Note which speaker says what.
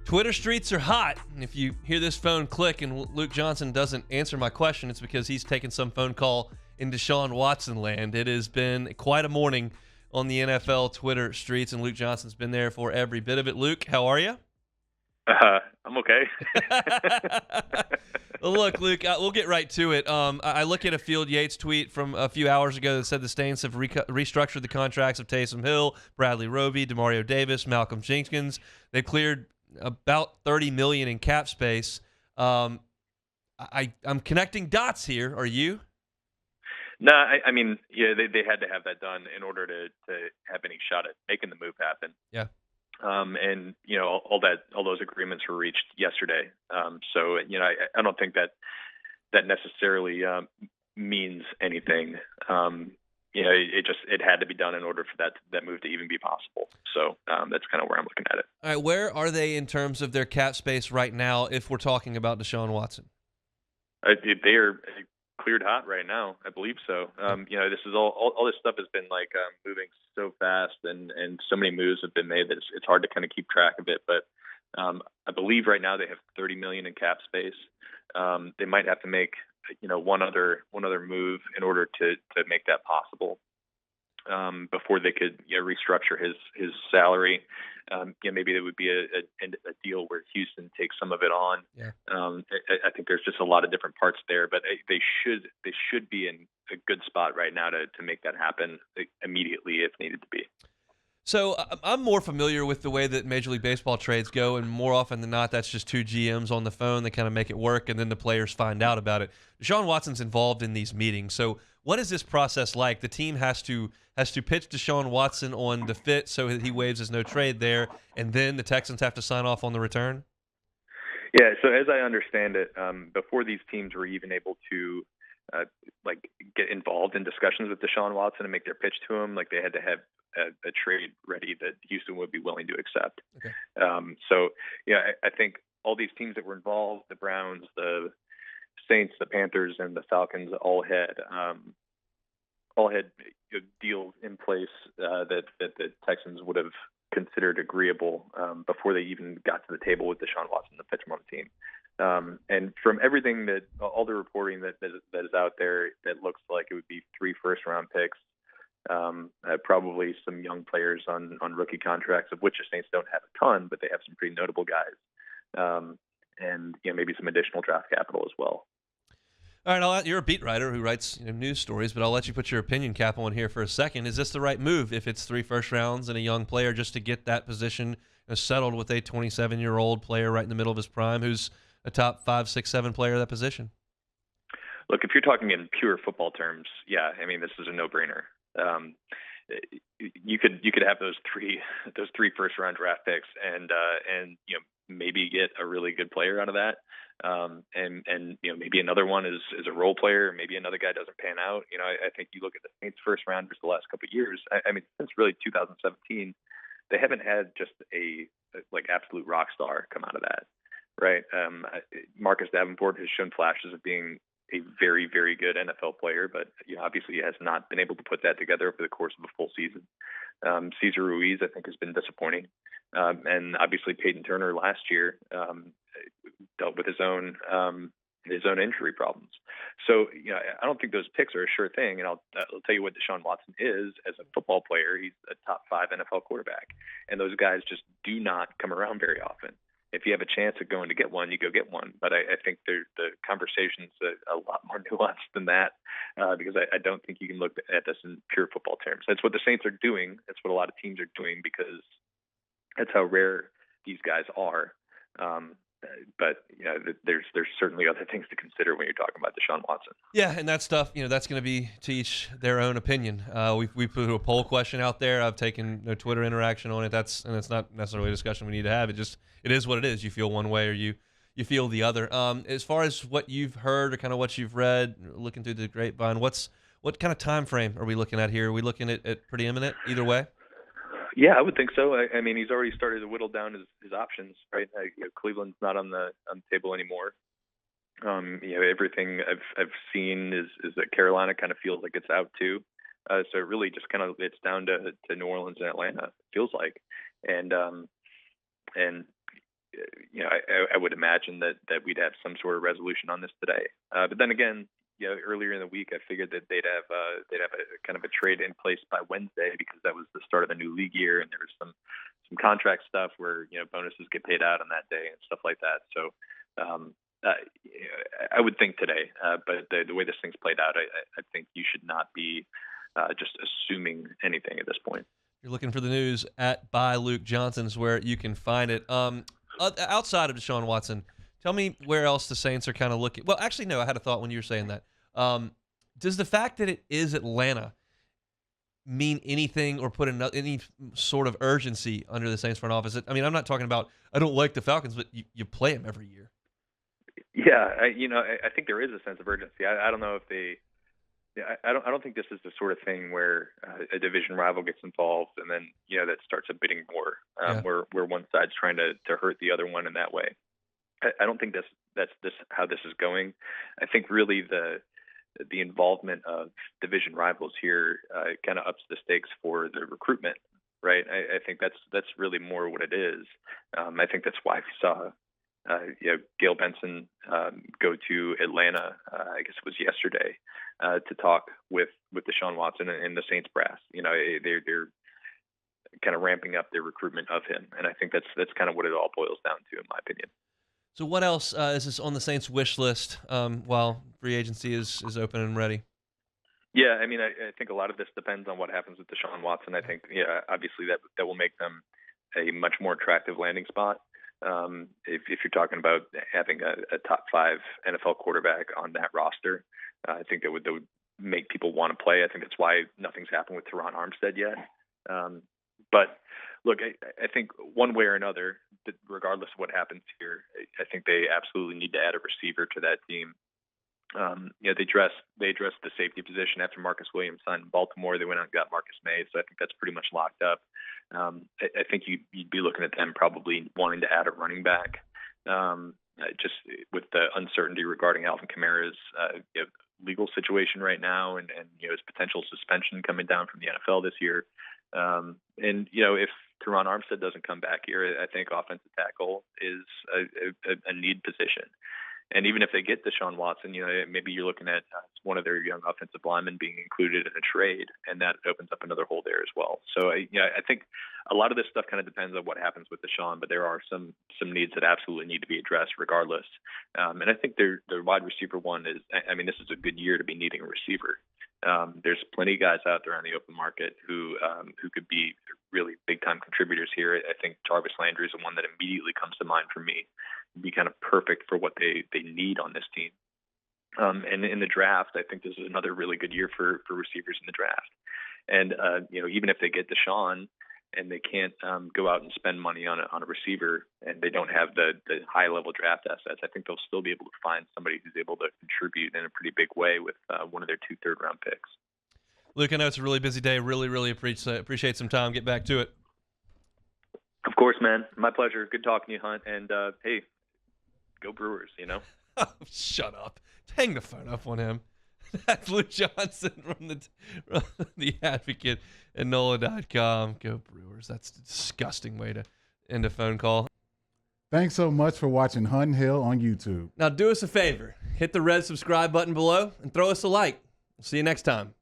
Speaker 1: Twitter streets are hot. And if you hear this phone click and Luke Johnson doesn't answer my question, it's because he's taking some phone call in DeShaun Watson land. It has been quite a morning on the NFL Twitter streets, and Luke Johnson's been there for every bit of it. Luke, how are you?
Speaker 2: I'm okay.
Speaker 1: Well, look, Luke, we'll get right to it. I look at a Field Yates tweet from a few hours ago that said the Saints have restructured the contracts of Taysom Hill, Bradley Roby, Demario Davis, Malcolm Jenkins. They've cleared about $30 million in cap space. I'm connecting dots here. Are you?
Speaker 2: No, I mean, yeah, they had to have that done in order to have any shot at making the move happen.
Speaker 1: Yeah.
Speaker 2: And all those agreements were reached yesterday. So I don't think that necessarily means anything. It had to be done in order for that move to even be possible. So that's kind of where I'm looking at it.
Speaker 1: All right, where are they in terms of their cap space right now? If we're talking about DeShaun Watson,
Speaker 2: They are cleared hot right now. I believe so. This is all this stuff has been like moving so fast, and so many moves have been made that it's hard to kind of keep track of it. But I believe right now they have $30 million in cap space. They might have to make one other move in order to make that possible before they could restructure his salary. Maybe there would be a deal where Houston takes some of it on.
Speaker 1: Yeah.
Speaker 2: I think there's just a lot of different parts there, but they should be in a good spot right now to make that happen immediately if needed to be.
Speaker 1: So I'm more familiar with the way that Major League Baseball trades go, and more often than not, that's just two GMs on the phone. They kind of make it work, and then the players find out about it. DeShaun Watson's involved in these meetings. So what is this process like? The team has to pitch DeShaun Watson on the fit so that he waives his no trade there, and then the Texans have to sign off on the return?
Speaker 2: Yeah, so as I understand it, before these teams were even able to get involved in discussions with DeShaun Watson and make their pitch to him, they had to have a trade ready that Houston would be willing to accept.
Speaker 1: Okay.
Speaker 2: I think all these teams that were involved, the Browns, the Saints, the Panthers, and the Falcons, all had deals in place that the Texans would have considered agreeable before they even got to the table with Deshaun Watson to pitch him on the team. And from everything all the reporting that is out there, that looks like it would be 3 first-round picks, probably some young players on rookie contracts, of which the Saints don't have a ton, but they have some pretty notable guys, and maybe some additional draft capital as well.
Speaker 1: All right, you're a beat writer who writes news stories, but I'll let you put your opinion cap on here for a second. Is this the right move if it's 3 first rounds and a young player just to get that position settled with a 27-year-old player right in the middle of his prime who's a top 5, 6, 7 player of that position?
Speaker 2: Look, if you're talking in pure football terms, yeah, I mean, this is a no-brainer. You could have those three first round draft picks and maybe get a really good player out of that. And maybe another one is a role player, maybe another guy doesn't pan out. I think you look at the Saints first rounders the last couple of years. I mean, since really 2017, they haven't had just a absolute rock star come out of that, right? Marcus Davenport has shown flashes of being a very, very good NFL player, but obviously he has not been able to put that together over the course of a full season. Cesar Ruiz, I think, has been disappointing, and obviously Peyton Turner last year dealt with his own injury problems. So I don't think those picks are a sure thing. And I'll tell you what DeShaun Watson is as a football player. He's a top 5 NFL quarterback, and those guys just do not come around very often. If you have a chance of going to get one, you go get one. But I think the conversation's a lot more nuanced than that, because I don't think you can look at this in pure football terms. That's what the Saints are doing. That's what a lot of teams are doing, because that's how rare these guys are. But there's certainly other things to consider when you're talking about DeShaun Watson.
Speaker 1: Yeah, and that stuff, that's going to be to each their own opinion. We put a poll question out there. I've taken no Twitter interaction on it. And it's not necessarily a discussion we need to have. It is what it is. You feel one way or you feel the other. As far as what you've heard or kind of what you've read, looking through the grapevine, what kind of time frame are we looking at here? Are we looking at pretty imminent either way?
Speaker 2: Yeah, I would think so. I mean, he's already started to whittle down his options, right? Cleveland's not on the table anymore. Everything I've seen is that Carolina kind of feels like it's out too. So it really just it's down to New Orleans and Atlanta, it feels like. And I would imagine that we'd have some sort of resolution on this today. But then again, earlier in the week, I figured that they'd have a kind of a trade in place by Wednesday because that was the start of the new league year, and there was some contract stuff where bonuses get paid out on that day and stuff like that. So I would think today, but the way this thing's played out, I think you should not be just assuming anything at this point.
Speaker 1: You're looking for the news at by Luke Johnson's where you can find it. Outside of DeShaun Watson, tell me where else the Saints are kind of looking. Well, actually, no, I had a thought when you were saying that. Does the fact that it is Atlanta mean anything or put any sort of urgency under the Saints front office? I mean, I'm not talking about I don't like the Falcons, but you play them every year.
Speaker 2: Yeah, I think there is a sense of urgency. I don't know if they. I don't think this is the sort of thing where a division rival gets involved and then that starts a bidding war where one side's trying to hurt the other one in that way. I don't think that's how this is going. I think really the involvement of division rivals here kind of ups the stakes for the recruitment, right? I think that's really more what it is. I think that's why we saw Gail Benson go to Atlanta. I guess it was yesterday to talk with DeShaun Watson and the Saints brass. They're kind of ramping up their recruitment of him, and I think that's kind of what it all boils down to, in my opinion.
Speaker 1: So what else is this on the Saints wish list while free agency is open and ready?
Speaker 2: Yeah, I mean, I think a lot of this depends on what happens with DeShaun Watson. I think, obviously that will make them a much more attractive landing spot. If you're talking about having a top 5 NFL quarterback on that roster, I think that would make people want to play. I think that's why nothing's happened with Teron Armstead yet. But look, I think one way or another, regardless of what happens here, I think they absolutely need to add a receiver to that team. They addressed the safety position after Marcus Williams signed in Baltimore. They went out and got Marcus May, so I think that's pretty much locked up. I think you'd be looking at them probably wanting to add a running back, just with the uncertainty regarding Alvin Kamara's legal situation right now, and his potential suspension coming down from the NFL this year. If Teron Armstead doesn't come back here, I think offensive tackle is a need position. And even if they get DeShaun Watson, maybe you're looking at one of their young offensive linemen being included in a trade, and that opens up another hole there as well. So I think a lot of this stuff kind of depends on what happens with DeShaun, but there are some needs that absolutely need to be addressed regardless. And I think their wide receiver one is, this is a good year to be needing a receiver. There's plenty of guys out there on the open market who could be really big time contributors here. I think Jarvis Landry is the one that immediately comes to mind for me. It'd be kind of perfect for what they need on this team. And in the draft, I think this is another really good year for receivers in the draft. And even if they get DeShaun and they can't go out and spend money on a receiver, and they don't have the high level draft assets, I think they'll still be able to find somebody who's able to contribute in a pretty big way with one of their 2 third-round picks.
Speaker 1: Luke, I know it's a really busy day. Really, really appreciate some time. Get back to it.
Speaker 2: Of course, man. My pleasure. Good talking to you, Hunt. And hey, go Brewers,
Speaker 1: Oh, shut up. Hang the phone up on him. That's Luke Johnson from the Advocate and NOLA.com. Go Brewers. That's a disgusting way to end a phone call.
Speaker 3: Thanks so much for watching Hunt and Hill on YouTube.
Speaker 1: Now do us a favor. Hit the red subscribe button below and throw us a like. We'll see you next time.